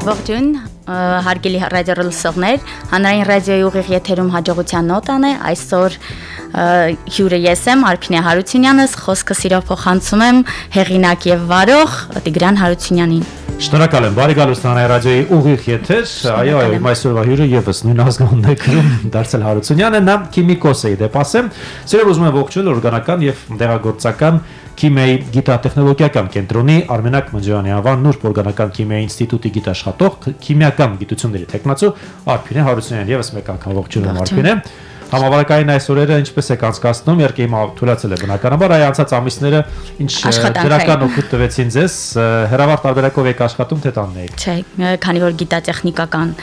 Ողջույն, հարգելի ռադիոլսողներ, հանրային ռադիոյի ուղիղ եթերում հաջողության նոտան է, այսօր հյուրը ես եմ, Արփինե Հարությունյանս, խոսքը սիրով փոխանցում եմ հեղինակ եւ վարող Տիգրան Հարությունյանին։ Շնորհակալ եմ, բարի գալուստ հանրային ռադիոյի ուղիղ եթեր, այո, այսօրվա հյուրը եւս նույն ազգանունն է գրում Դարցել Հարությունյանը, նա քիմիկոս է դեպ ասեմ, սիրով ուզում եմ ողջունել օրգանական եւ դեղագործական Քիմիայի գիտատեխնոլոգիական կենտրոնի Արմենակ Մնջյանի անվան Նուրբ օրգանական քիմիայի ինստիտուտի գիտաշխատող քիմիական գիտությունների տեխնացու Արփինե Հարությունյան, եւս մեկ անգամ ողջունում եմ Արփինե։ Համավարակային այս օրերը ինչպես եք անցկացնում, իհարկե հիմա թույլատրել է բնականաբար, այ անցած ամիսները ինչ դրական օգուտ տվեցին ձեզ, հեռավար տարբերակով եք աշխատում, թե տանն եք։ Չէ, քանի որ գիտատեխնիկական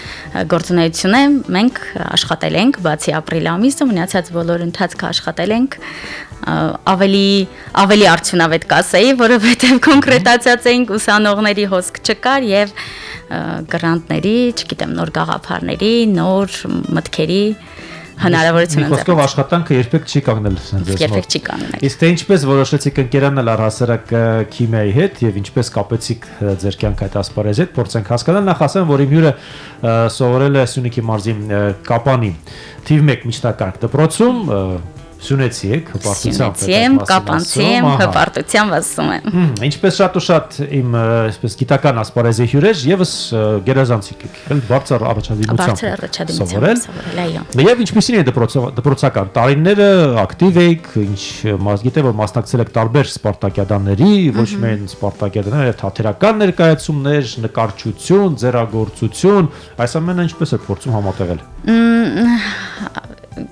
գործունեություն է, մենք աշխատել ենք, բացի ապրիլ ամիսը, մնացած բոլոր ընթացքը աշխատել ենք, ավելի արդյունավետ կասեի, որովհետև կոնկրետացած էինք ուսանողների հոսք չկար եւ գրանտների, չգիտեմ, նոր գաղափարների, նոր մտքերի հնարավորություն ունենք։ Խոսքով աշխատանքը երբեք չի կանգնել ձեզ։ Երբեք չի կանգնել։ Իսկ թե ինչպես որոշեցիք ընկերանալ առհասարակ քիմիայի հետ եւ ինչպես կապեցիք ձեր կյանքը այդ ասպարեզի հետ, փորձենք հասկանալ։ Նախ ասեմ, որ իմ հյուրը սովորել է Սյունիքի մարզի Կապանի թիվ 1 միջնակարգ դպրոցում, Սյունեցի եք, հպարտությամբ եմ, կապանցի եմ, հպարտությամբ ասում եմ։ Ինչպես շատ ու շատ իմ այսպես գիտական ասպարեզի հյուրեր եւս գերազանցիկ եք, էլ բարձր առաջադիմությամբ սովորել, այո։ Եվ ինչպիսին է դպրոցական տարիները, ակտիվ եք, ինչ գիտեմ, որ մասնակցել եք տարբեր սպարտակիադաների, ոչ միայն սպարտակիադաներ, այլ թատերական ներկայացումներ, նկարչություն, ձեռագործություն, այս ամենը ինչպես եք փորձում համատեղել։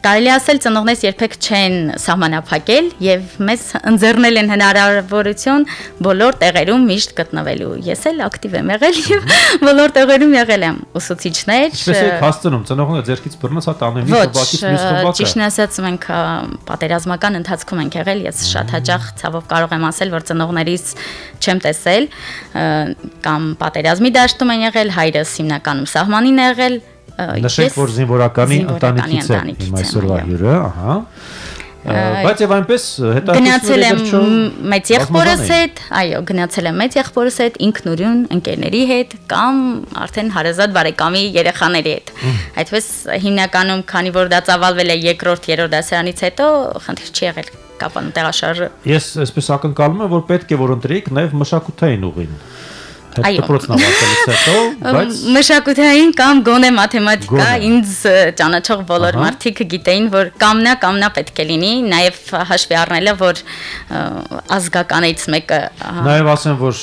Կարելի ասել ծնողներս երբեք չեն սահմանափակել եւ մեզ ընձեռնել են հնարավորություն բոլոր տեղերում միշտ գտնվելու։ Ես էլ ակտիվ եմ եղել եւ բոլոր տեղերում եղել եմ ուսուցիչներ։ Ինչպես եք հասցնում ծնողները ձերքից բռնած հա տանեն մի խմբակից մյուս խմբակը։ Ճիշտն ասած մենք պատերազմական ընթացքում ենք եղել, ես շատ հաճախ ցավով կարող եմ ասել, որ ծնողներիս չեմ տեսել կամ պատերազմի դաշտում են եղել, հայրս հիմնականում սահմանին է եղել։ Նշենք, որ զինվորականի ընտանիքից է իմ այսօրվա հյուրը, ահա։ Բայց եւ այնպես հետաքրքրել եմ մեծ եղբորս հետ, այո, գնացել եմ մեծ եղբորս հետ, ինքնուրույն ընկերների հետ կամ արդեն հարազատ բարեկամի երեխաների հետ։ Այդպես հիմնականում, քանի որ դա ծավալվել է երկրորդ, երրորդ դասարանից հետո, խնդիր չի եղել Կապանում տեղաշարժը։ Ես այսպես ակնկալում եմ, որ պետք է որ ընտրեիք նաեւ մշակութային ուղին։ Դպրոցն ավարտելուց հետո, բայց մշակութային կամ գոնե մաթեմատիկա ինձ ճանաչող բոլոր մարդիկ գիտեին, որ կամնա պետք է լինի, նաև հաշվի առնելը, որ ազգականից մեկը նաև ասեմ, որ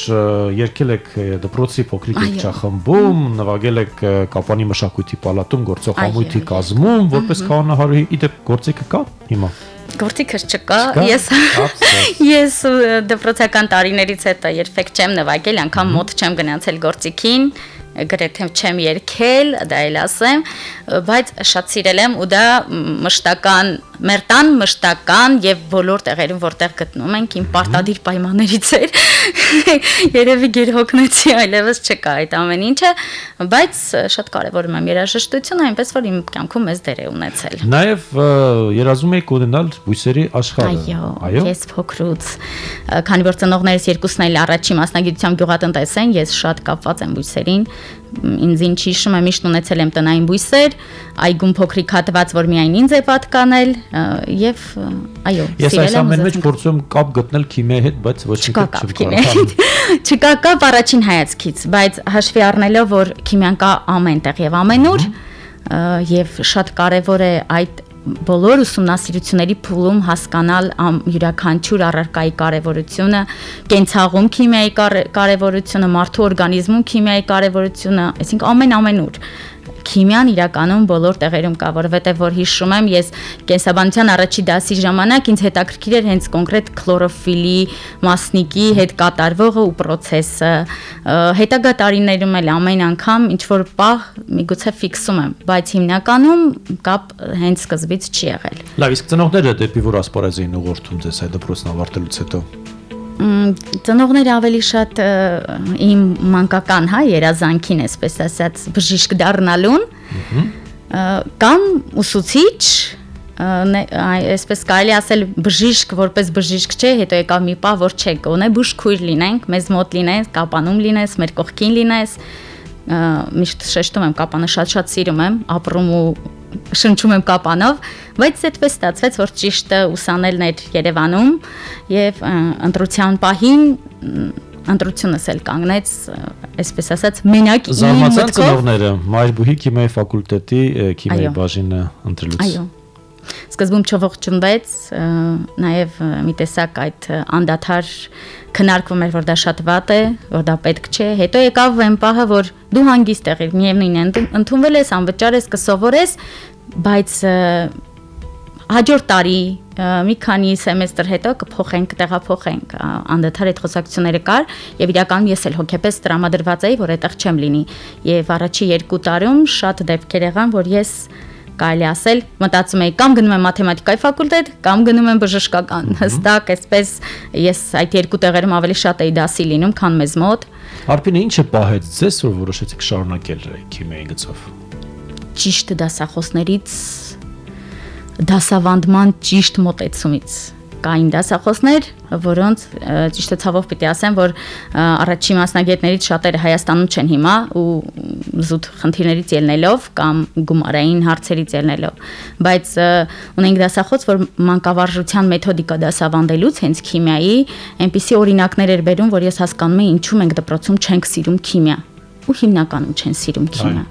երգել եք դպրոցի փոքրիկ երգչախմբում, նվագել եք Կապանի մշակույթի պալատում գործող համույթի կազմում, որպես կանոնահարույ, իդեպ գործիքը կա հիմա։ Գործիքս չկա, ես դպրոցական տարիներից հետո երբեք չեմ նվագել, անգամ մոտ չեմ գնացել գործիքին, գրեթե չեմ երգել, դա էլ ասեմ, բայց շատ սիրել եմ ու դա մշտական, մեր տան մշտական եւ բոլոր տեղերում որտեղ գտնում ենք իմ պարտադիր պայմաններից էր, երևի գերհոգնեցի, այլևս չկա այդ ամեն ինչը, բայց շատ կարևորում եմ երաժշտությունը, այնպես որ իմ կյանքում մեծ դեր է ունեցել։ Նաեւ երազում եք ունենալ բույսերի աշխարհը։ Այո, ես փոքրուց, քանի որ ծնողներս երկուսն էլ առաջի մասնագիտությամբ գյուղատնտես են, ես շատ կապված եմ բույսերին, ինձ ինչ հիշում եմ միշտ ունեցել եմ տնային բույսեր, այգում փոքրիկ հատված, որ միայն ինձ է պատկանել եւ այո, ես այս ամեն մեջ փորձում եմ կապ գտնել քիմիայի հետ, բայց ոչ մի կապ չկա կապ առաջին հայացքից, բայց հաշվի առնելով, որ քիմիան կա ամենտեղ եւ ամենուր եւ շատ կարեւոր է այդ բոլոր ուսումնասիրությունների փուլում հասկանալ յուրաքանչյուր առարկայի կարևորությունը, կենցաղում քիմիայի կարևորությունը, մարդու օրգանիզմում քիմիայի կարևորությունը, այսինքն ամենուր քիմիան իրականում բոլոր տեղերում կա, որովհետև որ հիշում եմ, ես կենսաբանության առաջի դասի ժամանակ ինձ հետաքրքիր էր հենց կոնկրետ քլորոֆիլի մասնիկի հետ կատարվողը ու process-ը, հետագա տարիներում էլ ամեն անգամ ինչ որ պահ միգուցե ֆիքսում եմ, բայց հիմնականում կապ հենց սկզբից չի եղել։ Լավ, իսկ ծնողները դեպի որ ասպարեզ էին ուղղորդում ձեզ այդ դպրոցն ավարտելուց հետո։ Ծնողները ավելի շատ իմ մանկական, հա, երազանքին, այսպես ասած, բժիշկ դառնալուն, կամ ուսուցիչ, այսպես կարելի ասել բժիշկ, որպես բժիշկ չէ, հետո եկավ մի պահ, որ չէ, գոնե բուժքույր լինենք, մեզ մոտ լինես, Կապանում լինես, մեր կողքին լինես, միշտ շեշտում եմ կապանը շատ սիրում եմ, ապրում ու շնչում եմ կապանով, բայց այդպես ստացվեց, որ ճիշտը ուսանելն էր Երևանում եւ ընտրության պահին ընտրությունս էլ կանգնեց, այսպես ասած, մենակ իմ մտքով։ Զարմացան ծնողները Մայրբուհի քիմիայի ֆակուլտետի քիմիայի բաժինը ընտրելուց։ Այո։ Սկզբում չողջունվեց, նաև մի տեսակ այդ անդադար քննարկվում էր, որ դա շատ վատ է, որ դա պետք չէ։ Հետո եկավ այն պահը, որ դու հանգիստ եղիր, միևնույն է, ընդունվել ես, անվճար ես, կսովորես, բայց հաջորդ տարի մի քանի սեմեստր հետո կփոխենք, տեղափոխենք, անդադար այդ խոսակցությունները կար եւ իրականում ես էլ հոգեպես տրամադրված էի, որ այդտեղ չեմ լինի։ Եվ առաջի 2 տարում շատ դեպքեր եղան, որ ես կարելի ասել մտածում էի կամ գնում եմ մաթեմատիկայի ֆակուլտետ, կամ գնում եմ բժշկական։ Հստակ այսպես ես այդ 2 տեղերում ավելի շատ էի դասի լինում, քան մեզ մոտ։ Արփինը ինչը պահեց ձեզ, որ որոշեցիք շարունակել քիմիայի գծով։ Ճիշտ դասախոսներից դասավանդման ճիշտ մոտեցումից կային դասախոսներ, որոնց ճիշտը ցավով պիտի ասեմ, որ առաջի մասնագետներից շատերը Հայաստանում չեն հիմա ու զուտ խնդիրներից ելնելով կամ գումարային հարցերից ելնելով, բայց ունենք դասախոս, որ մանկավարժության մեթոդիկա դասավանդելուց հենց քիմիայի այնպիսի օրինակներ էր բերում, որ ես հասկանում եմ ինչու մենք դպրոցում չենք սիրում քիմիա ու հիմնականում չեն սիրում քիմիա։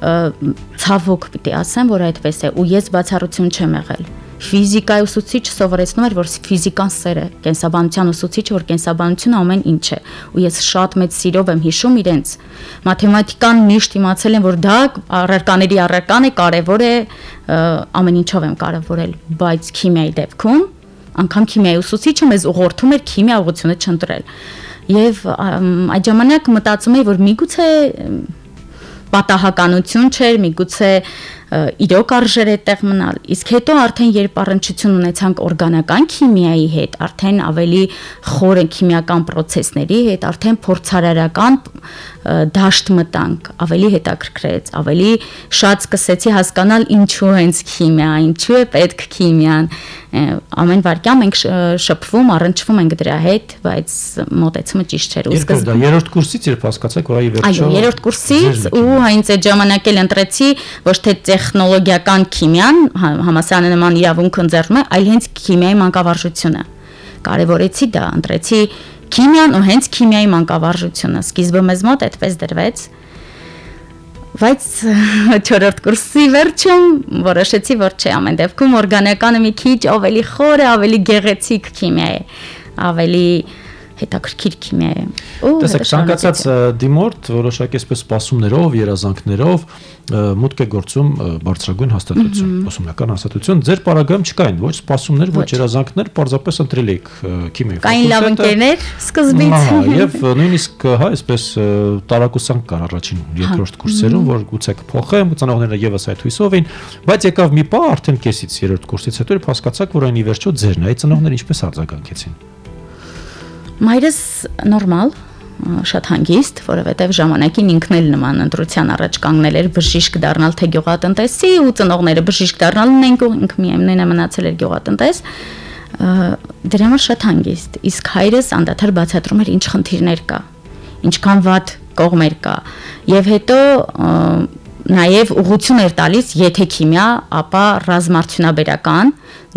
Ցավոք պիտի ասեմ, որ այդպես է ու ես բացառություն չեմ եղել։ Ֆիզիկայի ուսուցիչ սովորեցնում էր, որ ֆիզիկան սեր է, կենսաբանության ուսուցիչը, որ կենսաբանությունը ամեն ինչ է, ու ես շատ մեծ սիրով եմ հիշում իրենց։ Մաթեմատիկան միշտ իմացել եմ, որ դա առարկաների առարկան է, կարևոր է, ամեն ինչով եմ կարևորել, բայց քիմիայի դեպքում անգամ քիմիայի ուսուցիչը մեզ ուղղորդում էր քիմիա ուղղությունը չընտրել։ Եվ այդ ժամանակ մտածում էի, որ միգուցե պատահականություն չէր, միգուցե իրոք արժեր այդտեղ մնալ։ Իսկ հետո արդեն երբ առնչություն ունեցանք օրգանական քիմիայի հետ, արդեն ավելի խոր քիմիական process-ների հետ, արդեն փորձարարական դաշտ մտանք, ավելի հետաքրքրեց, ավելի շատ սկսեցի հասկանալ ինչու հենց քիմիա, ինչու է պետք քիմիան։ Ամեն վարքյան մենք շփվում, առնչվում ենք դրա հետ, բայց մոտեցումը ճիշտ չէր։ Իսկ դա երրորդ կուրսից երբ հասկացաք, որ այ վերջո։ Այո, երրորդ կուրսից ու հենց այդ ժամանակ էլ ընտրեցի ոչ թե տեխնոլոգիական քիմիան, համալսարանական իրավունք ընձեռում է, այլ հենց քիմիայի մանկավարժությունը։ Կարևորեցի դա, ընտրեցի քիմիան ու հենց քիմիայի մանկավարժությունը։ Սկիզբը մեզ մոտ այդպես դրվեց, բայց 4-րդ կուրսի վերջում որոշեցի, որ չէ, ամեն դեպքում օրգանիկանը մի քիչ ավելի խոր է, ավելի գեղեցիկ քիմիա է, ավելի հետաքրքիր քիմիա է։ Տեսեք, ցանկացած դիմորդ որոշակի այսպես սպասումներով, երազանքներով մուտք է գործում բարձրագույն հաստատություն, ուսումնական հաստատություն։ Ձեր պարագայում չկային ոչ սպասումներ, ոչ երազանքներ, պարզապես ընտրել եք քիմիայի ֆակուլտետը։ Կային լավ ընկերներ սկզբից։ Եվ նույնիսկ հա, այսպես տարակուսանք կար առաջին երկրորդ կուրսերում, որ գուցե կփոխեմ, ծնողները եւս այդ հույսով էին, բայց եկավ մի պահ արդեն կեսից երրորդ կուրսից հետո երբ հասկացաք, որ այն ի վերջո ձերն է, այդ ծնողները ինչպես արձագանքեցին։ Մայրս նորմալ, շատ հանգիստ, որովհետև ժամանակին ինքն էլ նման ընտրության առաջ կանգնել էր բժիշկ դառնալ թե գյուղատնտեսի ու ծնողները բժիշկ դառնալ ունենք ու ինքը միևնույն է մնացել էր գյուղատնտես, դրա համար շատ հանգիստ, իսկ հայրս անդադար բացատրում էր ինչ խնդիրներ կա, ինչքան վատ կողմեր կա, եւ հետո նաև ուղղություն էր տալիս, եթե քիմիա, ապա ռազմարդյունաբերական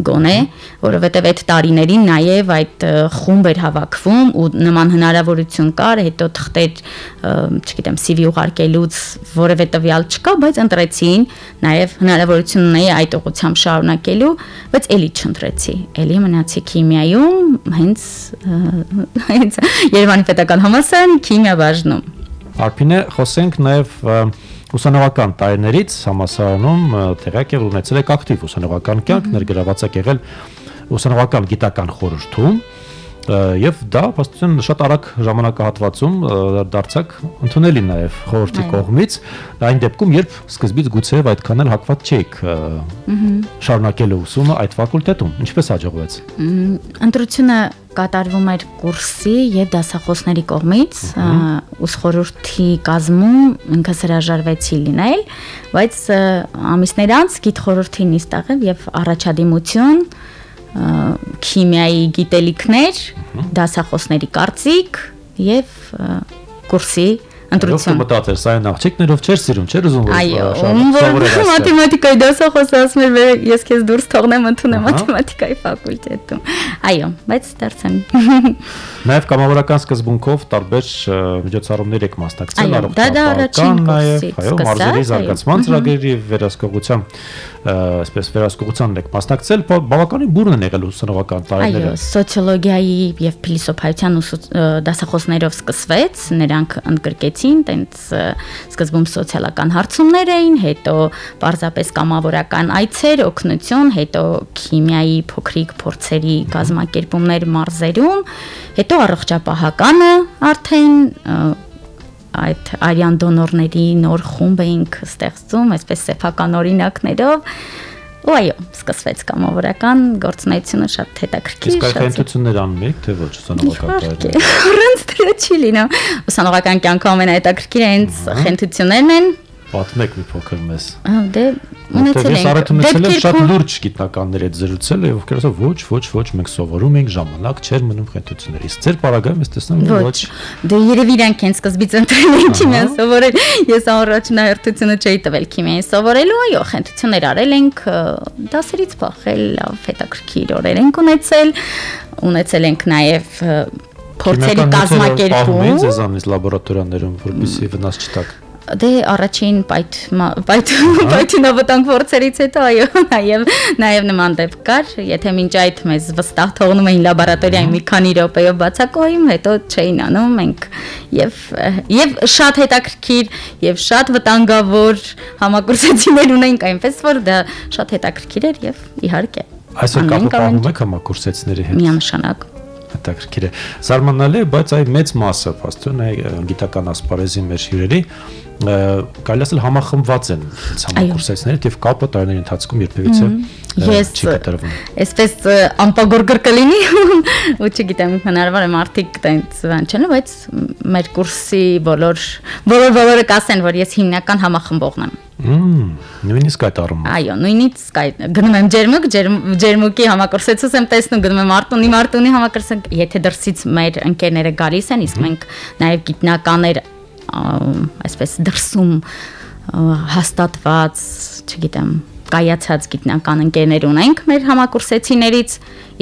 գոնե, որովհետև այդ տարիներին նաև այդ խումբ էր հավաքվում ու նման հնարավորություն կար, հետո թղթեր, չգիտեմ, CV ուղարկելուց որևէ տվյալ չկա, բայց ընտրեցին, նաև հնարավորություն ունեի այդ ուղղությամբ շարունակելու, բայց էլի չընտրեցի, էլի մնացի քիմիայում, հենց Երևանի պետական համալսարանի քիմիա բաժնում։ Արփինե, խոսենք նաև ուսանողական տարիներից համալսարանում տեղյակ եք ունեցել եք ակտիվ ուսանողական կյանք, ներգրաված եք եղել ուսանողական գիտական խորհրդում եւ դա փաստորեն շատ արագ ժամանակահատվածում դարձակ ընդունելի նաեւ խորհրդի կողմից, այն դեպքում երբ սկզբից գուցեև այդքան էլ հակված չէիք շարունակել ուսումը այդ ֆակուլտետում, ինչպես հաջողվեց։ Ընտրությունը կատարվում էր կուրսի եւ դասախոսների կողմից, ուսխորհրդի կազմում ինքս հրաժարվեցի լինել, բայց ամիսներ անց գիտխորհրդի նիստաղ եւ առաջադիմություն քիմիայի գիտելիքներ, դասախոսների կարծիք եւ կուրսի Ընտրություն։ Մտածել, սա այն աղջիկներով չէր սիրում, չէր ուզում որ մաթեմատիկայի դասախոսը ասում էր, ես քեզ դուրս թողնեմ ընդունեմ մաթեմատիկայի ֆակուլտետում։ Այո, բայց դարձան։ Նաև կամավորական սկզբունքով տարբեր միջոցառումներ եք մասնակցել, առողջապահական, նաև, այո, մարզերի զարգացման ծրագրերի վերահսկողության, այսպես վերահսկողության եք մասնակցել, բավականին բուրն են եղել ուսանողական տարիները։ Այո, սոցիոլոգիայի եւ փիլիսոփայության դասախոսներով սկսվեց, նրանք ընդգրկեցին, տենց սկզբում սոցիալական հարցումներ էին, հետո պարզապես կամավորական այցեր, օգնություն, հետո քիմիայի փոքրիկ փորձերի կազմակերպումներ մարզերում, հետո առողջապահականը արդեն այդ արյան դոնորների նոր խումբ էինք ստեղծում, այսպես սեփական օրինակներով։ Ու այո, սկսվեց կամավորական գործունեությունը շատ հետաքրքիր։ Իսկ այդ խնդություններ անում եք, թե ոչ ուսանողական տարիներին։ Առանց դրա չի լինում։ Ուսանողական կյանքում ամենահետաքրքիրը հենց խնդություններն են։ Պատմեք մի փոքր մեզ։ Դե ունեցել ենք։ Դեպքեր շատ լուրջ գիտնականների հետ զրուցել եւ ովքեր ասում ոչ, մենք սովորում ենք, ժամանակ չէր մնում խնդությունների։ Իսկ ձեր պարագայում ես տեսնում ոչ։ Դե երևի իրանք են սկզբից ընտրել են քիմիան սովորել։ Ես առաջնահերթությունը չէի տվել քիմիային սովորելու, այո, խնդություններ արել ենք, դասերից փախել, լավ հետաքրքիր օրեր ենք ունեցել ենք նաեւ փորձերի կազմակերպում։ Ձեզանից լաբորատորիաներում, որպեսզի վնաս չտաք։ Դե առաջին պայթյունավտանգ փորձերից հետո այո նաև նման դեպք կար, եթե մինչ այդ մեզ վստահ թողնում էին լաբորատորիայի մի քանի րոպեով բացակայում, հետո չէին անում մենք եւ շատ հետաքրքիր եւ շատ վտանգավոր համակուրսեցիներ ունենք, այնպես որ դա շատ հետաքրքիր էր եւ իհարկե այսօր կապը պահում եք համակուրսեցիների հետ։ Միանշանակ հետաքրքիր է։ Զարմանալի է, բայց այ մեծ մասը, փաստորեն, գիտական ասպարեզի մեր հյուրերի կարելի ասել համախմբված են համակուրսեցիներով եւ կապը տարիների ընթացքում երբևիցե չի կտրվում։ Այսպես անպագորգր կլինի ու չգիտեմ, հնարավոր է մարդիկ տենց բան չեն, բայց մեր կուրսի բոլորը կասեն, որ ես հիմնական համախմբողն եմ։ Նույնիսկ այդ առումով։ Այո, նույնիսկ այդ գնում եմ ջերմուկի համակուրսեցուց եմ տեսնում, գնում եմ Արտունի համակուրսենք, եթե դրսից մեր ընկերները գալիս են, իսկ մենք նաև գիտնականներ այսպես դրսում հաստատված, չգիտեմ, կայացած գիտնական ընկերներ ունենք մեր համակուրսեցիներից,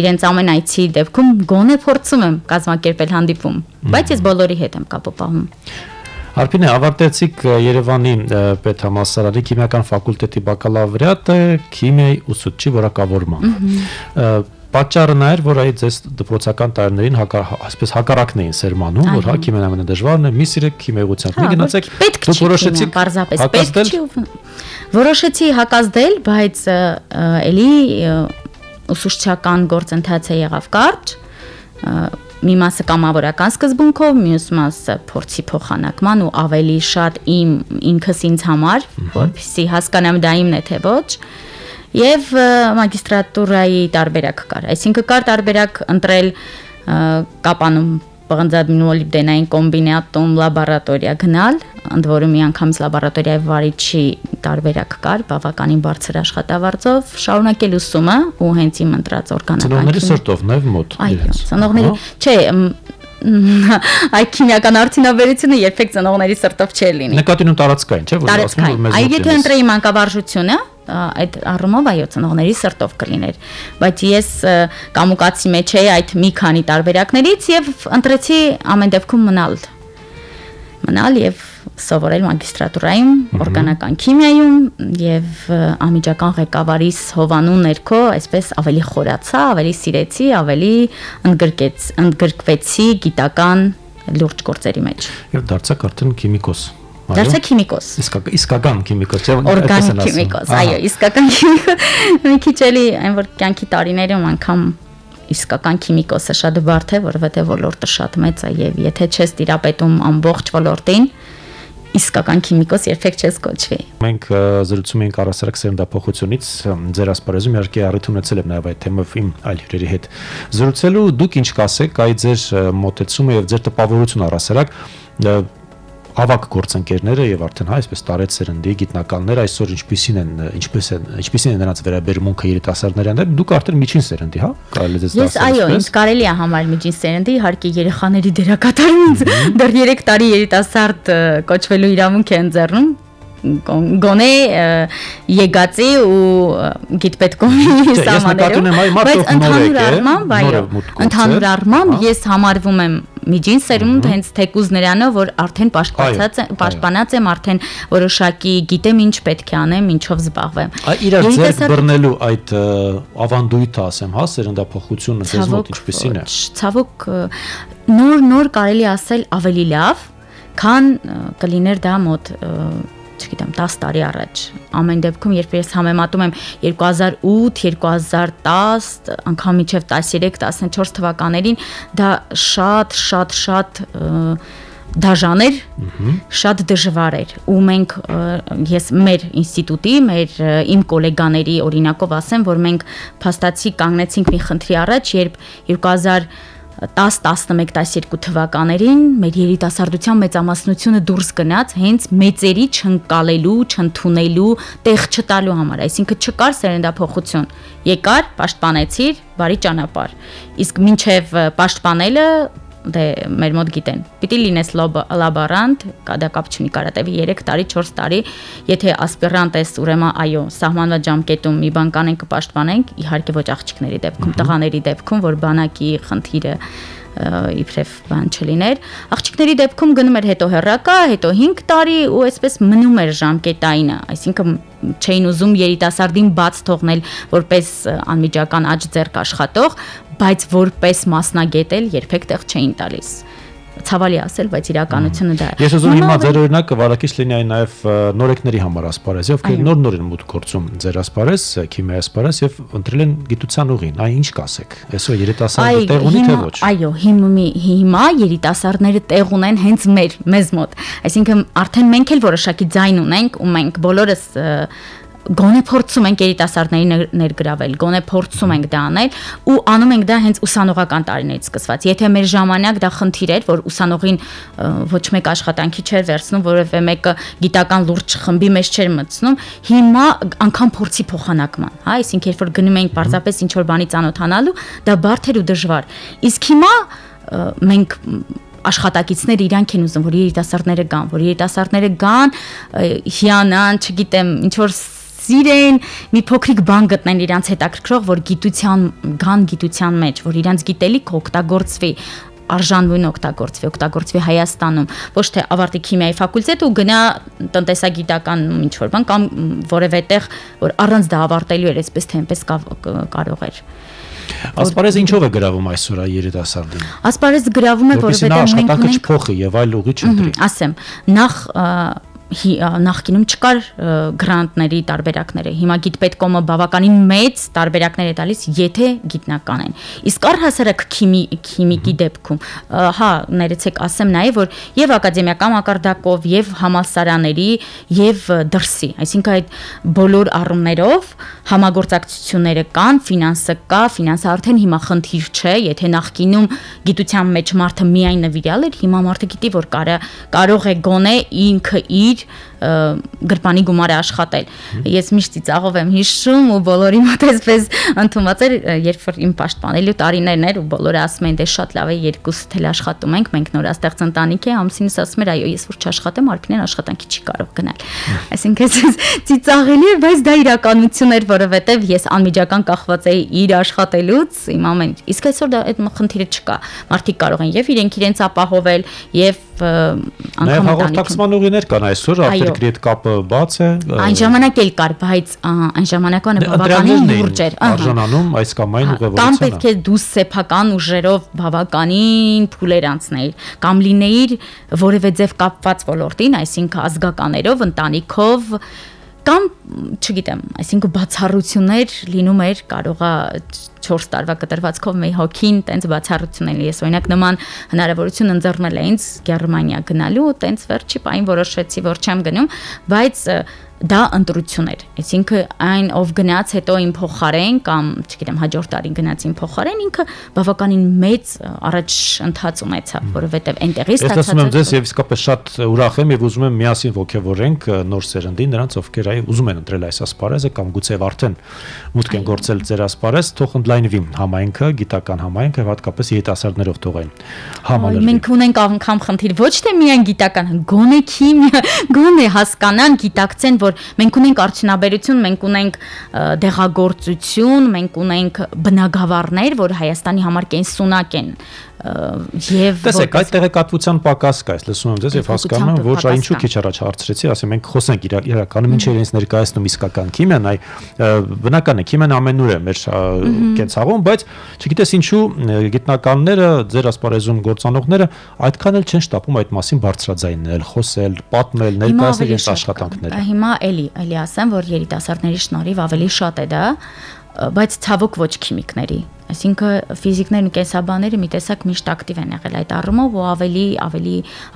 իրենց ամեն այցի դեպքում գոնե փորձում եմ կազմակերպել հանդիպում, բայց ես բոլորի հետ եմ կապը պահում։ Արփինե, ավարտեցիք Երևանի պետհամալսարանի քիմիական ֆակուլտետի բակալավրիատը քիմիայի ուսուցչի որակավորման։ Պատճառը նա էր, որ այդ ձեզ դպրոցական տարիներին այսպես հակառակն էին սերմանում, որ հա քիմիան ամենադժվարն է, մի սիրեք քիմիայությամբ։ Մի գնացեք, դուք որոշեցիք հակազդել։ Որոշեցի հակազդել, բայց էլի ուսուցչական գործընթացը եղավ կարճ։ Մի մասը կամավորական սկզբունքով, մյուս մասը փորձի փոխանակման ու ավելի շատ ինքս ինձ համար, որպեսզի հասկանամ դա իմն է թե ոչ։ Եվ մագիստրատուրայի տարբերակ կար, այսինքն կար տարբերակ ընտրել կապանում պղնձամոլիբդենային կոմբինատում լաբորատորիա գնալ, ընդ որում միանգամից լաբորատորիայի վարիչի տարբերակ կար, բավականին բարձր աշխատավարձով, շարունակել ուսումը ու հենց իմ ընտրած օրգանական։ Ծնողների սրտով նաև մոտ։ Այո, ծնողների, չէ, այդ քիմիական արդյունաբերությունը երբեք ծնողների սրտով չէր լինի։ Նկատի ունեմ տարածքային, չէ՞, որ ասում եմ մեզ։ Այ եթե ընտրեի մանկավարժությունը, այդ առումով այո ծնողների սրտով կլիներ, բայց ես կամուկացի մեջ էի այդ մի քանի տարբերակներից եւ ընտրեցի ամեն դեպքում մնալ եւ սովորել մագիստրատուրայում օրգանական քիմիայում եւ անմիջական ղեկավարիս հովանու ներքո այսպես ավելի խորացա, ավելի սիրեցի, ավելի ընդգրկվեցի գիտական լուրջ գործերի մեջ։ Եվ դարձաք արդեն քիմիկոս։ Դարձա քիմիկոս։ Իսկական քիմիկոս, չէ՞։ Օրգանիկ քիմիկոս, այո, իսկական քիմիկոս։ Մի քիչ էլի այն որ կյանքի տարիներում անգամ իսկական քիմիկոսը շատ բարդ է, որովհետև ոլորտը շատ մեծ է եւ եթե չես տիրապետում ամբողջ ոլորտին, իսկական քիմիկոս երբեք չես կոչվի։ Մենք զրուցում էինք առասարակ սերնդափոխությունից, ձեր ասպարեզում իհարկե առիթ ունեցել եմ նաև այդ թեմով իմ այլ հյուրերի հետ զրուցելու, դուք ինչ կասեք, այ ձեր մոտեցումը եւ ձեր տպավորությունը առասարակ ավակ գործընկերները եւ արդեն այսպես տարեց սերնդի գիտնականները այսօր ինչպիսին են նրանց վերաբերմունքը երիտասարդներին, դուք արդեն միջին սերնդի, հա, կարելի է դասել։ Ես այո, ինձ կարելի է համարել միջին սերնդի, իհարկե երեխաների դերակատարում դեռ 3 տարի երիտասարդ կոչվելու իրավունք է ընձեռնում գոնե եկածի ու գիտպետկոմի սահմաններում, բայց ընդհանուր առմամբ ես համարվում եմ միջին սերունդ հենց թեկուզ նրանով, որ արդեն պաշտպանած եմ, արդեն որոշակի գիտեմ ինչ պետք է անեմ, ինչով զբաղվեմ։ Իրար ձեռք բռնելու այդ ավանդույթը, ասեմ, հա, սերնդափոխությունը ձեզ մոտ ինչպիսին է։ Ցավոք նոր կարելի ասել ավելի լավ, քան կլիներ դա մոտ չգիտեմ 10 տարի առաջ ամեն դեպքում երբ ես համեմատում եմ 2008, 2010, անգամ մինչև 13-14 թվականներին դա շատ դաժան էր, շատ դժվար էր ու մենք ես մեր ինստիտուտի, իմ գոլեգաների օրինակով ասեմ, որ մենք փաստացի կանգնեցինք մի խնդրի առաջ, երբ 10-11-12 թվականներին մեր երիտասարդության մեծամասնությունը դուրս գնաց հենց մեծերի չընկալելու, չընդունելու, տեղ չտալու համար, այսինքն չկար սերնդափոխություն, եկար, պաշտպանեցիր, բարի ճանապարհ, իսկ մինչև պաշտպանելը դե մեր մոտ գիտեն, պիտի լինես լաբորանտ, դա կապ չունի, կարա տևի 3 տարի, 4 տարի, եթե ասպիրանտ ես, ուրեմն այո, սահմանված ժամկետում մի բան կանենք, կպաշտպանենք, իհարկե ոչ աղջիկների դեպքում, տղաների դեպքում, որ բանակի խնդիրը իբրև բան չլիներ, աղջիկների դեպքում գնում էր հետո հեռակա, հետո 5 տարի ու այսպես մնում էր ժամկետայինը, այսինքն չէին ուզում երիտասարդին բաց թողնել որպես անմիջական աջ ձեռք աշխատող, բայց որպես մասնագետ էլ երբեք տեղ չէին տալիս։ Ցավալի ասել, բայց իրականությունը դա է։ Ես ուզում եմ հիմա ձեր օրինակը վարակիչ լինի այն նաև նորեկների համար ասպարեզ, ովքեր նոր են մուտք գործում ձեր ասպարեզ, քիմիայի ասպարեզ եւ ընտրել են գիտության ուղին, այն ինչ կասեք։ Այսօր երիտասարդը տեղ ունի թե ոչ։ Այո, հիմա երիտասարդները տեղ ունեն հենց մեզ մոտ։ Այսինքն արդեն մենք էլ որոշակի ձայն ունենք ու մենք բոլորս գոնե փորձում ենք երիտասարդների ներգրավել, գոնե փորձում ենք դա անել ու անում ենք դա հենց ուսանողական տարիներից սկսված։ Եթե մեր ժամանակ դա խնդիր էր, որ ուսանողին ոչ մեկ աշխատանքի չէր վերցնում, որովհետեւ մեկը գիտական լուրջ խմբի մեջ չէր մտցնում, հիմա անգամ փորձի փոխանակման, հա, այսինքն երբ որ գնում ենք պարզապես ինչ որ բանի ծանոթանալու, դա բարդ էր ու դժվար։ Իսկ հիմա մենք աշխատակիցները իրանք են ուզում, որ երիտասարդները գան, հիանան, չգիտեմ, ինչ որ սիրեն, մի փոքրիկ բան գտնեն իրանց հետաքրքրող, որ գիտության մեջ, որ իրանց գիտելիքը օգտագործվի, արժանվույն օգտագործվի Հայաստանում, ոչ թե ավարտի քիմիայի ֆակուլտետ ու գնա տնտեսագիտական ինչ որ բան կամ որևէ տեղ, որ առանց դա ավարտելու էր, այսպես թե այնպես կարող էր։ Ասպարեզը ինչով է գրավում այսօր երիտասարդին։ Ասպարեզը գրավում է, որովհետև մենք աշխատանքը չփոխի եւ այլ ուղի չընտրի։ Ասեմ, նախկինում չկար գրանտների տարբերակները։ Հիմա գիտպետկոմը բավականին մեծ տարբերակներ է տալիս, եթե գիտնական են։ Իսկ առհասարակ քիմիկի դեպքում, հա, ներեցեք ասեմ նաև, որ եւ ակադեմիական մակարդակով, եւ համալսարանների, եւ դրսի, այսինքն այդ բոլոր առումներով համագործակցությունները կան, ֆինանսը արդեն հիմա խնդիր չէ, եթե նախկինում գիտության մեջ մարդը միայն նվիրյալ էր, հիմա մարդը գիտի, որ կարող է գոնե ինքը իր գրպանի գումարը աշխատել։ Ես միշտ ծիծաղով եմ հիշում ու բոլորի մոտ այսպես ընդունված էր, երբ որ իմ պաշտպանելու տարիներն էր ու բոլորը ասում էին, դե շատ լավ է, երկուսս էլ աշխատում ենք, մենք նորաստեղծ ընտանիք է, ամուսինս ասում էր, այո, ես որ չաշխատեմ, Արփինեն աշխատանքի չի կարող գնալ։ Այսինքն ծիծաղելի է, բայց դա իրականություն էր, որովհետև ես անմիջական կախված էի իր աշխատելուց, իմ ամեն։ Իսկ այսօր դա այդ խնդիրը չկա։ Մարդիկ կարող են եւ իրենց ապահովել եւ անգամ հաղորդակցման ուղիներ կան այսօր, արտերկրի հետ կապը բաց է։ Այն ժամանակ էլ կար, բայց այն ժամանակվան բավականին լուրջ էր։ Արժանանում այս կամ այն ուղևորությունը։ Կամ պետք է դու սեփական ուժերով բավականին փուլեր անցնեիր, կամ լինեիր որևէ ձև կապված ոլորտին, այսինքն ազգականերով, ընտանիքով, կամ չգիտեմ, այսինքն բացառություններ լինում էր, կարողա 4 տարվա կտրվածքով մի հոգին տենց բացառություններ ես օրինակ նման հնարավորություն ընձեռնել է ինձ Գերմանիա գնալու, տենց վերջի պայն որոշեցի, որ չեմ գնում, բայց դա ընտրություն էր, այսինքն այն ով գնաց հետո իմ փոխարեն կամ չգիտեմ հաջորդ տարին գնաց իմ փոխարեն ինքը բավականին մեծ առաջ ընթաց ունեցավ, որովհետև այնտեղից ստացած։ Ես ասում եմ ձեզ եւ իսկապես շատ ուրախ եմ եւ ուզում եմ միասին ողջևորենք նոր սերնդին նրանց, ովքեր ուզում են ընտրել այս ասպարեզը կամ գուցե արդեն մուտք են գործել ձեր ասպարեզ, թող ընդլայնվի համայնքը, գիտական համայնքը եւ հատկապես երիտասարդներով թող այն համալրվի։ Մենք ունենք անգամ խնդիր ոչ թե միայն գիտական, գոնե քիմիա, գոնե հասկանան, գիտակցեն, որ մենք ունենք արդյունաբերություն, մենք ունենք դեղագործություն, մենք ունենք բնագավառներ, որ Հայաստանի համար կենսունակ են եւ տեսեք այդ տեղեկատվության պակաս կա, ես լսում եմ ձեզ եւ հասկանում եմ, որ ինչու քիչ առաջ հարցրեցի, ասեմ մենք խոսենք իրականում ինչ է իրենց ներկայացնում իսկական քիմիան, այ բնական է քիմիան ամենուր է մեր կենցաղում, բայց չգիտես ինչու գիտնականները, ձեր ասպարեզում գործանողները այդքան էլ չեն շտապում այդ մասին բարձրաձայնել, խոսել, պատմել, ներկայացնել իրենց աշխատանքները։ Հիմա էլի ասեմ, որ երիտասարդների շնորհիվ ավելի շատ է դա, բայց ցավոք ոչ քիմիկների, այսինքն ֆիզիկներն ու կենսաբանները մի տեսակ միշտ ակտիվ են եղել այդ առումով ու ավելի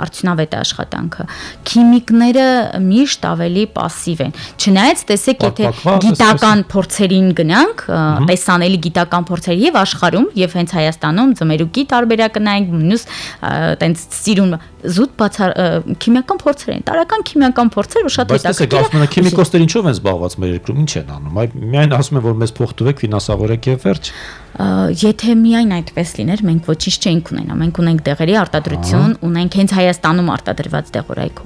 արդյունավետ է աշխատանքը։ Քիմիկները միշտ ավելի пассив են։ Չնայած տեսեք, եթե գիտական փորձերին գնանք, տեսանելի գիտական փորձեր եւ աշխարհում եւ հենց Հայաստանում ձմերուկի տարբերակը նայենք, մյուս տենց սիրուն զուտ քիմիական փորձեր են, տարական քիմիական փորձեր ու շատ հետաքրքիր։ Բայց ասում են քիմիկոստեր ինչով են զբաղված մեր երկրում, ինչ են անում։ Այ միայն ասում են, որ մեզ փող տվեք, ֆինանսավորեք եւ վերջ։ Եթե միայն այդպես լիներ, մենք ոչինչ չէինք ունենա։ Մենք ունենք դեղերի արտադրություն, ունենք հենց Հայաստանում արտադրված դեղորայք։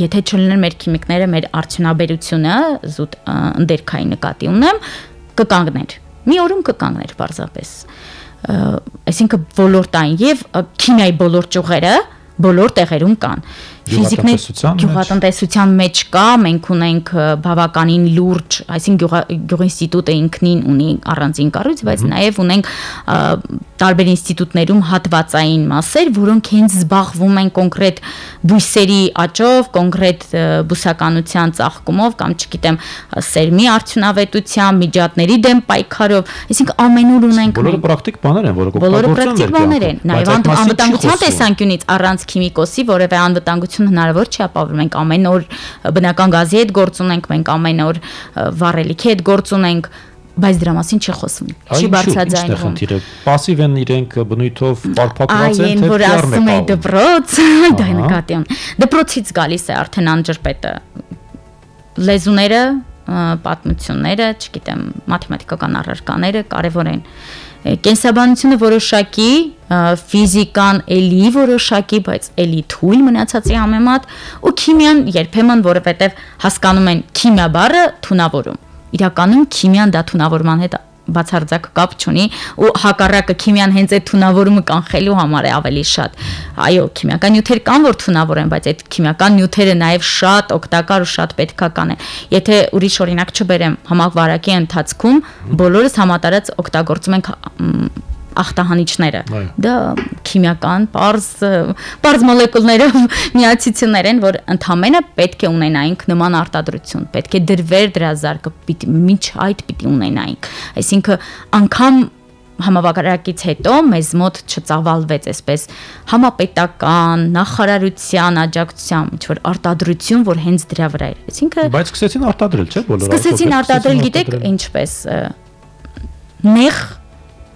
Եթե չլիներ մեր քիմիկները, մեր արդյունաբերությունը, զուտ ընդերքային նկատի ունեմ, կկանգներ։ Մի օրում կկանգներ պարզապես։ Այսինքն ոլորտային եւ քիմիայի բոլոր ճյուղերը բոլոր տեղերում կան։ Գյուղատնտեսության մեջ կա, մենք ունենք բավականին լուրջ, այսինքն գյուղինստիտուտը ինքնին ունի առանձին կառույց, բայց նաև ունենք տարբեր ինստիտուտներում հատվածային մասեր, որոնք հենց զբաղվում են կոնկրետ բույսերի աճով, կոնկրետ բուսականության ծաղկումով կամ չգիտեմ, սերմի արդյունավետությամբ, միջատների դեմ պայքարով, այսինքն ամենուր ունենք բոլորը պրակտիկ բաներ են, բոլորը պրակտիկ բաներ են, նաև անվտանգության տեսանկյունից առանց քիմիկոսի որևէ անվտանգություն հնարավոր չի ապահովում։ Մենք ամեն օր բնական գազի հետ գործ ունենք, մենք ամեն օր վառելիքի հետ գործ ունենք, բայց դրա մասին չի խոսվում։ Չի բարձրաձայնվում։ Պասիվ են իրենք բնույթով պարփակված են, թե որ ասում է դպրոց, դա նկատի ունի։ Դպրոցից գալիս է արդեն անջրպետը։ Լեզուները, պատմությունները, չգիտեմ, մաթեմատիկական առարկաները կարևոր են։ Կենսաբանությունը որոշակի, ֆիզիկան էլի որոշակի, բայց էլի թույլ մնացածի համեմատ ու քիմիան երբեմն, որովհետև հասկանում են քիմիա բառը թունավորում։ Իրականում քիմիան դա թունավորման հետ բացարձակ կապ չունի ու հակառակը քիմիան հենց այդ թունավորումը կանխելու համար է ավելի շատ։ Այո, քիմիական նյութեր կան, որ թունավոր են, բայց այդ քիմիական նյութերը նաև շատ օգտակար ու շատ պետքական են։ Եթե ուրիշ օրինակ չբերեմ, համակարգի ընթացքում բոլորս համատարած օգտագործում ենք ախտահանիչները։ Դա քիմիական պարզ մոլեկուլներով միացություններ են, որ ընդհանրապես պետք է ունենայինք նման արտադրություն, պետք է դրվեր դրա զարկը, մինչ այդ պիտի ունենայինք։ Այսինքն անգամ համավարակից հետո մեզ մոտ չծավալվեց այսպես համապետական նախարարության աջակցությամբ ինչ որ արտադրություն, որ հենց դրա վրա էր։ Այսինքն բայց սկսեցին արտադրել, չէ՞, բոլորը։ Սկսեցին արտադրել, գիտեք, ինչպես նեղ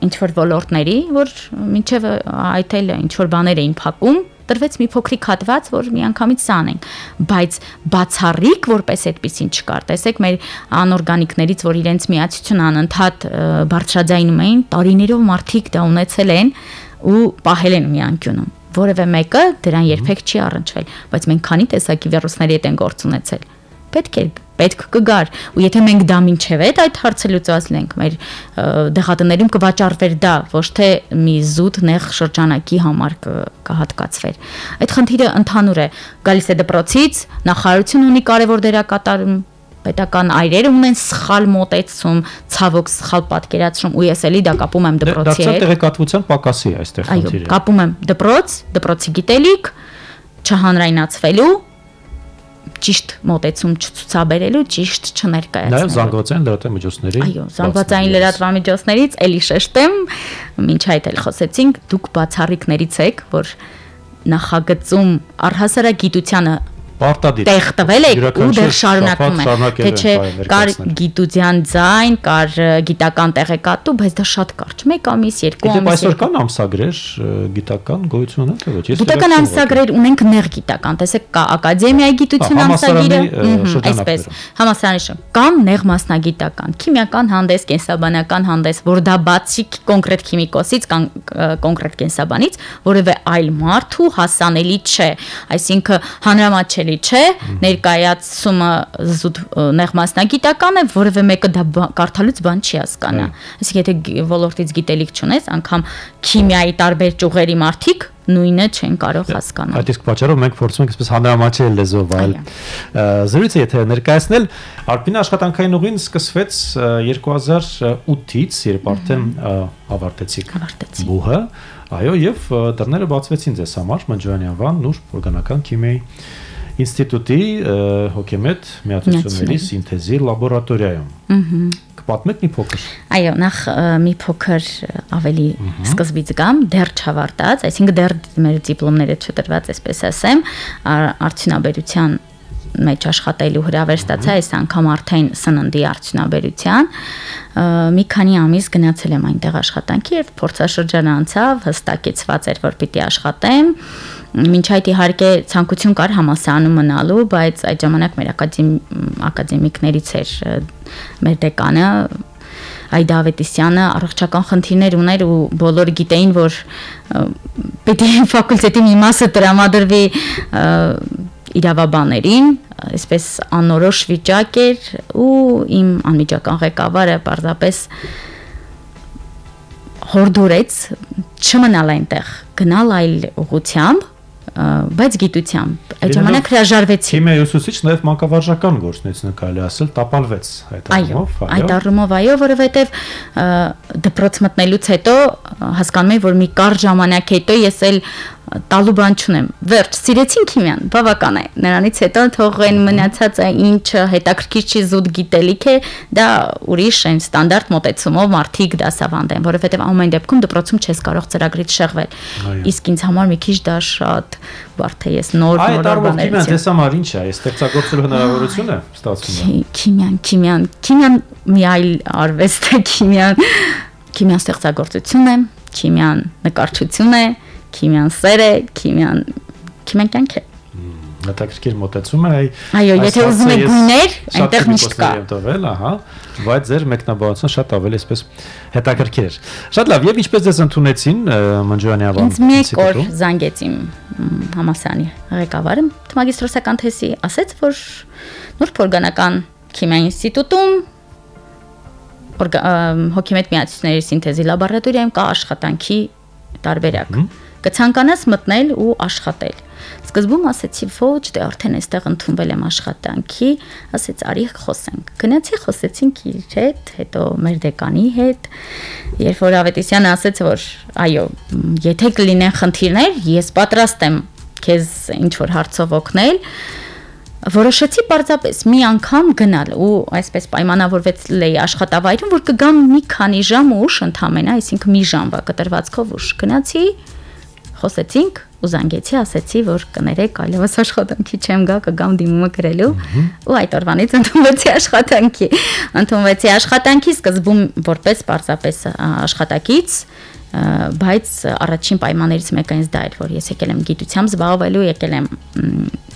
ինչ որ ոլորտների, որ մինչև այդ էլ ինչ որ բաներ էին փակում, տրվեց մի փոքրիկ հատված, որ միանգամից սա անենք, բայց բացառիկ որպես այդպեսին չկար։ Տեսեք, մեր անօրգանիկներից, որ իրենց միացություն անընդհատ բարձրաձայնում էին, տարիներով մարդիկ դա ունեցել են ու պահել են մի անկյունում։ Որևէ մեկը դրան երբեք չի առնչվել, բայց մենք քանի տեսակի վիրուսների հետ են գործ ունեցել։ Պետք կգար ու եթե մենք դա մինչև այդ հարցը լուծած լինենք, մեր դեղատներում կվաճառվեր դա, ոչ թե մի զուտ նեղ շրջանակի համար կհատկացվեր։ Այդ խնդիրը ընդհանուր է, գալիս է դպրոցից, նախարարություն ունի կարևոր դերակատարում, պետական այրերը ունեն սխալ մոտեցում, ցավոք սխալ պատկերացում ու ես էլի դա կապում եմ դպրոցի հետ։ Դա տեղեկատվության պակասի է այստեղ խնդիրը։ Այո, կապում եմ դպրոցի գիտելիք, չհանրայնացվելու ճիշտ մոտեցում չցուցաբերելու, ճիշտ չներկայացնելու։ Նաև զանգվածային լրատվամիջոցների։ Այո, զանգվածային լրատվամիջոցներից էլի շեշտեմ, մինչ այդ էլ խոսեցինք, դուք բացառիկներից եք, որ նախագծում առհասարակ գիտությանը Պարտադիր տեղ տվել եք ու դեռ շարունակում եք, թե չէ կար գիտության ձայն, կար գիտական տեղեկատու, բայց դա շատ կարճ, 1 ամիս, 2 ամիս։ Այսօր կան ամսագրեր գիտական գոյություն ունեն, թե ոչ։ Գիտական ամսագրեր ունենք նեղ գիտական, տեսեք, կա ակադեմիայի գիտություն ամսագիրը, այսպես, համալսարանի կան նեղ մասնագիտական, քիմիական հանդես, կենսաբանական հանդես, որ դա բացի կոնկրետ քիմիկոսից կամ կոնկրետ կենսաբանից որևէ այլ մարդու հասանելի չէ, այսինքն հանրամատչելի չէ, ներկայացումը զուտ նեղ մասնագիտական է, որևէ մեկը դա կարդալուց բան չի հասկանա։ Այսինքն եթե ոլորտից գիտելիք չունես, անգամ քիմիայի տարբեր ճյուղերի մարդիկ նույնը չեն կարող հասկանալ։ Այդ իսկ պատճառով մենք փորձում ենք այսպես հանրամատչել լեզվով այլ զրույցը եթե ներկայացնել, Արփինի աշխատանքային ուղին սկսվեց 2008-ից, երբ արդեն ավարտեցիք բուհը, այո, եւ դռները բացվեցին ձեզ համար Մնջոյանի անվան Նուրբ օրգանական քիմիայի ինստիտուտի հոգեմետ միացությունների սինթեզի լաբորատորիայում։ Կպատմեք մի փոքր։ Այո, նախ մի փոքր ավելի սկզբից գամ, դեռ չավարտած, այսինքն դեռ մեր դիպլոմները չտրված, այսպես ասեմ, արդյունաբերության մեջ աշխատելու հրավեր ստացա, այս անգամ արդեն սննդի արդյունաբերության։ Մի քանի ամիս գնացել եմ այնտեղ աշխատանքի եւ փորձաշրջան անցավ, հստակեցված էր, որ պիտի աշխատեմ։ Մինչ այդ իհարկե ցանկություն կար համալսարանում մնալու, բայց այդ ժամանակ մեր ակադեմիկներից էր մեր դեկանը Այդա Ավետիսյանը առողջական խնդիրներ ուներ ու բոլորը գիտեին, որ պիտի ֆակուլտետի մի մասը տրամադրվի իրավաբաներին, այսպես անորոշ վիճակ էր ու իմ անմիջական ղեկավարը պարզապես հորդորեց չմնալ այնտեղ, գնալ այլ ուղղությամբ, բայց գիտությամբ։ Այդ ժամանակ հրաժարվեցի։ Քիմիայի ուսուցիչ նաև մանկավարժական գործունեությունը կարելի ասել տապալվեց այդ առումով, այո։ Այդ առումով այո, որովհետև դպրոց մտնելուց հետո հասկանում եմ, որ մի կարճ ժամանակ հետո ես էլ տալու բան չունեմ։ Վերջ, սիրեցին քիմիան, բավական է։ Նրանից հետո թող այն մնացածը ինչը հետաքրքիր չի զուտ գիտելիք է, դա ուրիշ այն ստանդարտ մոտեցումով մարդիկ դասավանդեն, որովհետև ամեն դեպքում դպրոցում չես կարող ծրագրից շեղվել։ Իսկ ինձ համար մի քիչ դա շատ բարդ է, ես նոր բաներ։ Այդ ձեզ համար ինչ է, ստեղծագործելու հնարավորություն է ստացվում։ Քիմիան մի այլ արվեստ է, քիմիան ստեղծագործություն է, քիմիան նկարչություն է, քիմիան սեր է, քիմիան կյանք է։ Հետաքրքիր մոտեցում է։ Այո, եթե ուզում եք գույներ, այնտեղ միշտ կա։ Ահա, բայց ձեր մեկնաբանությունը շատ ավելի այսպես հետաքրքիր էր։ Շատ լավ, եւ ինչպես ձեզ ընդունեցին Մնջոյանի անվան ինստիտուտում։ Ինձ մեկ օր զանգեց իմ համալսարանի ղեկավարը, մագիստրոսական թեզի, ասեց, որ Նուրբ օրգանական քիմիայի ինստիտուտում հոգեմետ միացությունների սինթեզի լաբորատորիայում կա աշխատանքի տարբերակ։ Կցանկանաս մտնել ու աշխատել։ Սկզբում ասեցի ոչ, դե արդեն այստեղ ընդունվել եմ աշխատանքի, ասեց արի խոսենք։ Գնացի խոսեցինք իր հետ, հետո մեր դեկանի հետ, երբ որ Ավետիսյանը ասեց, որ այո, եթե կլինեն խնդիրներ, ես պատրաստ եմ քեզ ինչ որ հարցով օգնել, որոշեցի պարզապես մի անգամ գնալ ու այսպես պայմանավորվել էի աշխատավայրում, որ կգամ մի քանի ժամ ուշ ընդամենը, այսինքն մի ժամվա կտրվածքով ուշ գնացի, խոսեցինք ու զանգեցի, ասեցի, որ կներեք, այլևս աշխատանքի չեմ գա, կգամ դիմումը գրելու ու այդ օրվանից ընդունվեցի աշխատանքի, սկզբում որպես պարզապես աշխատակից, բայց առաջին պայմաններից մեկը ինձ դա էր, որ ես եկել եմ գիտությամբ զբաղվելու, եկել եմ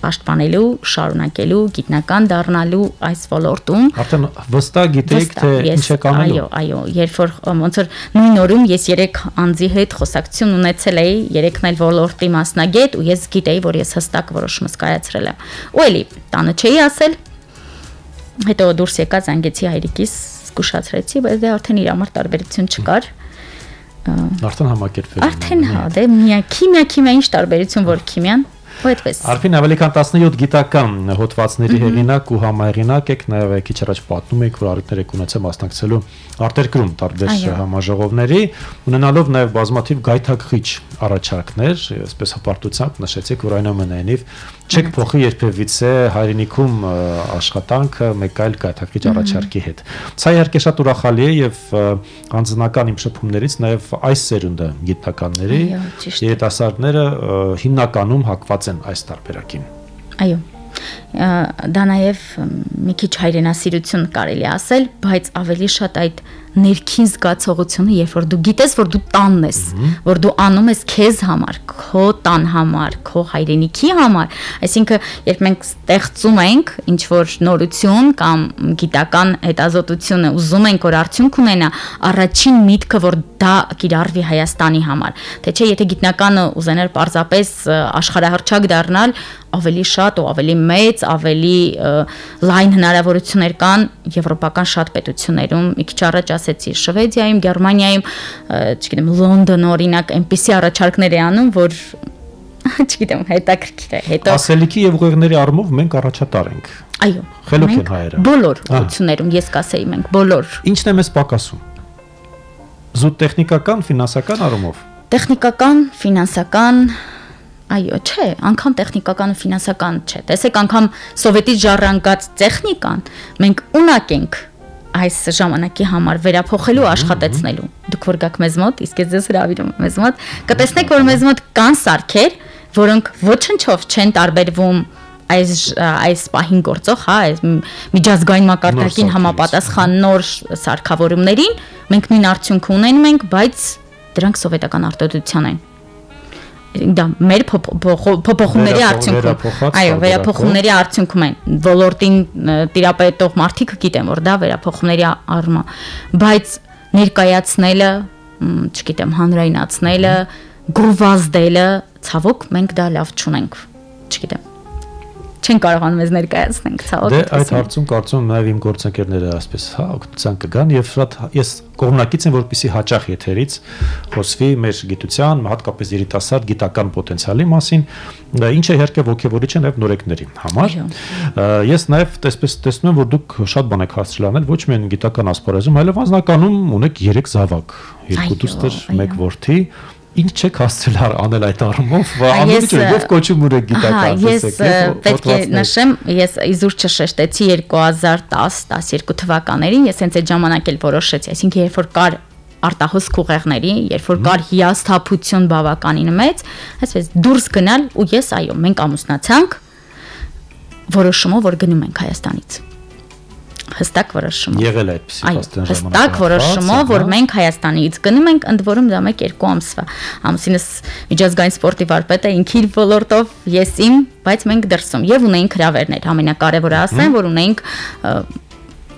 պաշտպանելու, շարունակելու, գիտնական դառնալու այս ոլորտում։ Արդեն վստահ գիտեիք, թե ինչ եք անելու։ Այո, երբ որ ոնց որ նույն օրում ես 3 անձի հետ խոսակցություն ունեցել էի, 3-ն էլ ոլորտի մասնագետ ու ես գիտեի, որ ես հստակ որոշումս կայացրել եմ։ Ու էլի տանը չէի ասել։ Հետո դուրս եկա, զանգեցի հայրիկիս, զգուշացրեցի, բայց դե արդեն իր համար տարբերություն չկար։ Արդեն համակերպվել։ Արդեն հա, դե քիմիա ինչ տարբերություն որ քիմիան, ու այդպես։ Արփին ավելի քան 17 գիտական հոդվածների հեղինակ ու համահեղինակ եք, նաև քիչ առաջ պատմում եք, որ առիթներ եք ունեցել մասնակցելու արտերկրում տարբեր համաժողովների, ունենալով նաև բազմաթիվ գայթակղիչ առաջարկներ, այսպես հպարտությամբ նշեցիք, որ այնուամենայնիվ չեք փոխի երբևիցե հայրենիքում աշխատանքը մեկ այլ գայթակղիչ առաջարկի հետ։ Սա իհարկե շատ ուրախալի է եւ անձնական իմ շփումներից նաև այս սերունդը գիտնականների երիտասարդները հիմնականում հակված են այս տարբերակին։ Այո։ Դա նաև մի քիչ հայրենասիրություն կարելի ասել, բայց ավելի շատ այդ ներքին զգացողությունը, երբ որ դու գիտես, որ դու տանն ես, որ դու անում ես քեզ համար, քո տան համար, քո հայրենիքի համար, այսինքն երբ մենք ստեղծում ենք ինչ որ նորություն կամ գիտական հետազոտությունը, ուզում ենք որ արդյունք ունենա, առաջին միտքը որ դա կիրառվի Հայաստանի համար, թե չէ եթե գիտնականը ուզեներ պարզապես աշխարհահռչակ դառնալ, ավելի շատ ու ավելի մեծ, ավելի լայն հնարավորություններ կան եվրոպական շատ պետություններում, մի քիչ առաջ ասեցի Շվեդիայում, Գերմանիայում, չգիտեմ, Լոնդոն օրինակ, այնպիսի առաջարկներ է անում, որ չգիտեմ, հետաքրքիր է, հետո ասելիքի եւ ուղեղների առումով մենք առաջատար ենք։ Այո, խելոք են հայերը։ Բոլոր ուղղություններում ես կասեի մենք բոլոր։ Ինչն է մեզ պակասում։ Զուտ տեխնիկական, ֆինանսական առումով։ Տեխնիկական, ֆինանսական Այո, չէ, անգամ տեխնիկական ու ֆինանսական չէ։ Տեսեք, անգամ սովետից ժառանգած տեխնիկան մենք ունակ ենք այս ժամանակի համար վերափոխելու աշխատեցնելու։ Դուք որ գաք մեզ մոտ, իսկ ես ձեզ հրավիրում եմ մեզ մոտ, կտեսնեք, որ մեզ մոտ կան սարքեր, որոնք ոչնչով չեն տարբերվում այս պահին գործող, հա, միջազգային մակարդակին համապատասխան նոր սարքավորումներին, մենք նույն արդյունքը ունենում ենք, բայց դրանք սովետական արտադրության են։ Դա մեր փոփոխումների արդյունքում, այո, վերափոխումների արդյունքում են ոլորտին տիրապետող մարդիկ գիտեն, որ դա վերափոխումների առումա, բայց ներկայացնելը, չգիտեմ, հանրայնացնելը, գովազդելը, ցավոք մենք դա լավ չունենք, չգիտեմ, չեն կարողանում մեզ ներկայացնենք, ցավոք։ Դե այդ հարցում կարծում եմ նաև իմ գործընկերները ասպես, հա, օգնության կգան եւ շատ ես կողմնակից եմ, որպեսզի հաճախ եթերից խոսվի մեր գիտության, հատկապես երիտասարդ գիտական պոտենցիալի մասին, ինչը իհարկե ոգևորիչ է նաև նորեկների համար։ Ես նաև տեսնում եմ, որ դուք շատ բան եք հասցրել անել ոչ միայն գիտական ասպարեզում, այլև անձնականում ունեք 3 զավակ, 2 դուստր, 1 որդի։ Ինչ չեք հասցրել անել այդ առումով, անմիջով կոչում ունեք գիտական, տեսեք, պետք է նշեմ, ես իզուր չշեշտեցի 2010-12 թվականներին, ես հենց այդ ժամանակ էլ որոշեցի, այսինքն երբ որ կար արտահոսք ուղեղների, երբ որ կար հիասթափություն բավականին մեծ, այսպես դուրս գնալ ու ես այո, մենք ամուսնացանք որոշումով, որ գնում ենք Հայաստանից։ Հստակ որոշումով։ Եղել է այդպեսի փաստորեն ժամանակ։ Հստակ որոշումով, որ մենք Հայաստանից գնում ենք, ընդ որում դա 1-2 ամսվա։ Ամուսինս միջազգային սպորտի վարպետ է, ինքն իր ոլորտով, ես իմ, բայց մենք դրսում եւ ունեինք հրավերներ, ամենակարևորը ասեմ, որ ունեինք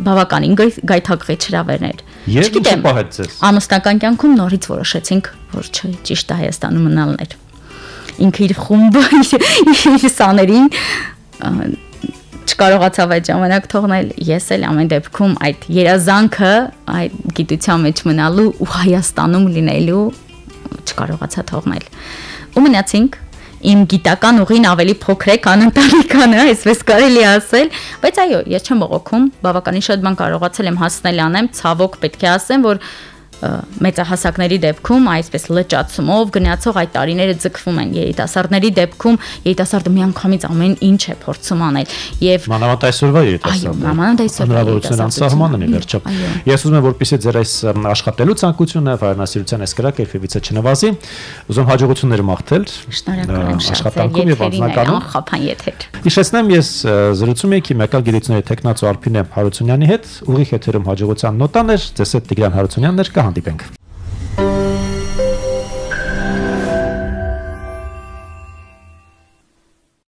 բավականին գայթակղիչ հրավերներ։ Չգիտեմ, ամուսնական կյանքում նորից որոշեցինք, որ չէ, ճիշտ է Հայաստանում մնալն էր։ Ինքը իր խումբը, իր սաներին չկարողացավ այդ ժամանակ թողնել, ես էլ ամեն դեպքում այդ երազանքը, այդ գիտության մեջ մնալու ու Հայաստանում լինելու չկարողացա թողնել։ Ու մնացինք իմ գիտական ուղին ավելի փոքր է, քան ընտանիքանը, այսպես կարելի ասել, բայց այո, ես չեմ բողոքում, բավականին շատ բան կարողացել եմ հասնել անեմ, ցավոք պետք է ասեմ, որ մեծահասակների դեպքում այսպես լճացումով գնացող այդ տարիները ձգվում են երիտասարդների դեպքում երիտասարդը միանգամից ամեն ինչ է փորձում անել եւ մանավանդ այսօրվա երիտասարդները անսահման են վերջը ես ուզում եմ որպեսզի ձեր այս աշխատելու ցանկությունը վայրենասիրության այս կրակը երբևիցե չնվազի ուզում հաջողություններ մաղթել աշխատանքում եւ անձնականում խափան եթեր հիշեցնեմ ես զրուցում եի քիմիական գիտությունների տեխնացու Արփինե Հարությունյանի հետ ուղիղ եթերում հաջողության նոտաներ ձեզ հետ Տիգրան Հարությունյանն էր կհանդիպենք